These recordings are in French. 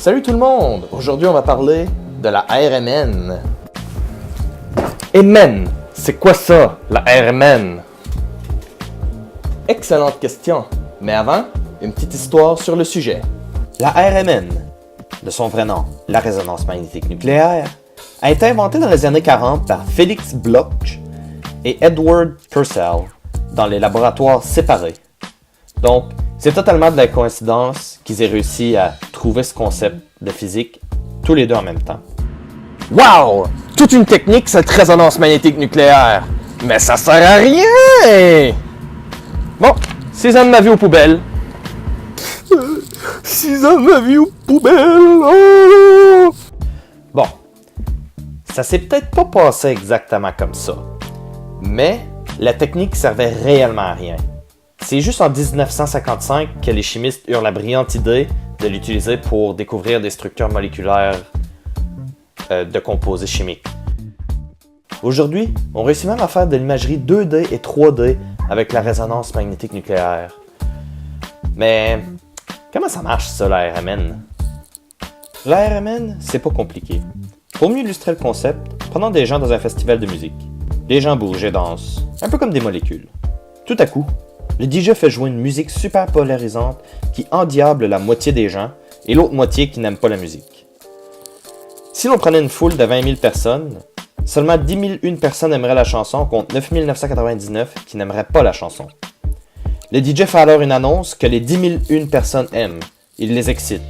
Salut tout le monde! Aujourd'hui, on va parler de la RMN. Et men, c'est quoi ça, la RMN? Excellente question. Mais avant, une petite histoire sur le sujet. La RMN, de son vrai nom, la résonance magnétique nucléaire, a été inventée dans les années 40 par Felix Bloch et Edward Purcell dans les laboratoires séparés. Donc, c'est totalement de la coïncidence qu'ils aient réussi à trouver ce concept de physique tous les deux en même temps. Wow! Toute une technique, cette résonance magnétique nucléaire! Mais ça sert à rien! Bon, 6 ans de ma vie aux poubelles. 6 ans de ma vie aux poubelles! Oh! Bon, ça s'est peut-être pas passé exactement comme ça, mais la technique servait réellement à rien. C'est juste en 1955 que les chimistes eurent la brillante idée de l'utiliser pour découvrir des structures moléculaires de composés chimiques. Aujourd'hui, on réussit même à faire de l'imagerie 2D et 3D avec la résonance magnétique nucléaire. Mais comment ça marche ça, la RMN? La RMN, c'est pas compliqué. Pour mieux illustrer le concept, prenons des gens dans un festival de musique. Les gens bougent et dansent, un peu comme des molécules. Tout à coup, le DJ fait jouer une musique super polarisante qui endiable la moitié des gens et l'autre moitié qui n'aime pas la musique. Si l'on prenait une foule de 20 000 personnes, seulement 10 001 personnes aimeraient la chanson contre 9 999 qui n'aimeraient pas la chanson. Le DJ fait alors une annonce que les 10 001 personnes aiment. Il les excite.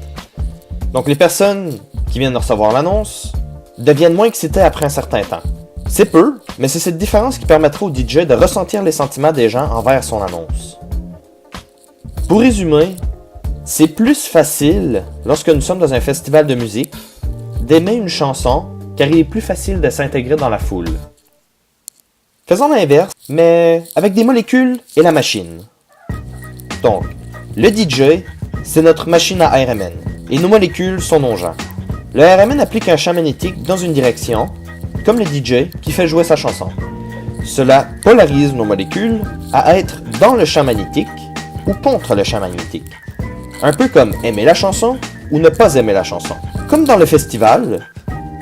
Donc les personnes qui viennent de recevoir l'annonce deviennent moins excitées après un certain temps. C'est peu, mais c'est cette différence qui permettra au DJ de ressentir les sentiments des gens envers son annonce. Pour résumer, c'est plus facile, lorsque nous sommes dans un festival de musique, d'aimer une chanson car il est plus facile de s'intégrer dans la foule. Faisons l'inverse, mais avec des molécules et la machine. Donc, le DJ, c'est notre machine à RMN, et nos molécules sont nos gens. Le RMN applique un champ magnétique dans une direction, comme le DJ qui fait jouer sa chanson. Cela polarise nos molécules à être dans le champ magnétique ou contre le champ magnétique. Un peu comme aimer la chanson ou ne pas aimer la chanson. Comme dans le festival,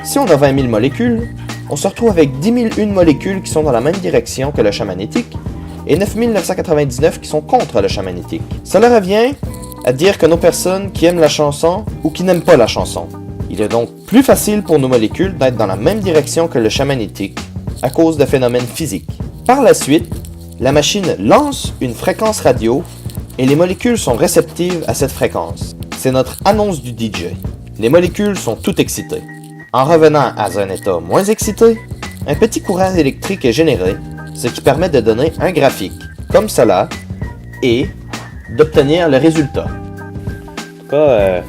si on a 20 000 molécules, on se retrouve avec 10 001 molécules qui sont dans la même direction que le champ magnétique et 9 999 qui sont contre le champ magnétique. Cela revient à dire que nos personnes qui aiment la chanson ou qui n'aiment pas la chanson. Il est donc plus facile pour nos molécules d'être dans la même direction que le champ magnétique à cause de phénomènes physiques. Par la suite, la machine lance une fréquence radio et les molécules sont réceptives à cette fréquence. C'est notre annonce du DJ. Les molécules sont toutes excitées. En revenant à un état moins excité, un petit courant électrique est généré, ce qui permet de donner un graphique, comme cela, et d'obtenir le résultat. En tout cas,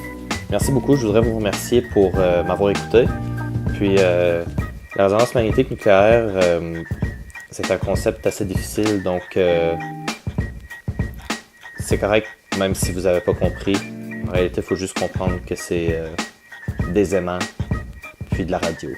merci beaucoup, je voudrais vous remercier pour m'avoir écouté. Puis, la résonance magnétique nucléaire, c'est un concept assez difficile, donc c'est correct, même si vous n'avez pas compris. En réalité, il faut juste comprendre que c'est des aimants, puis de la radio.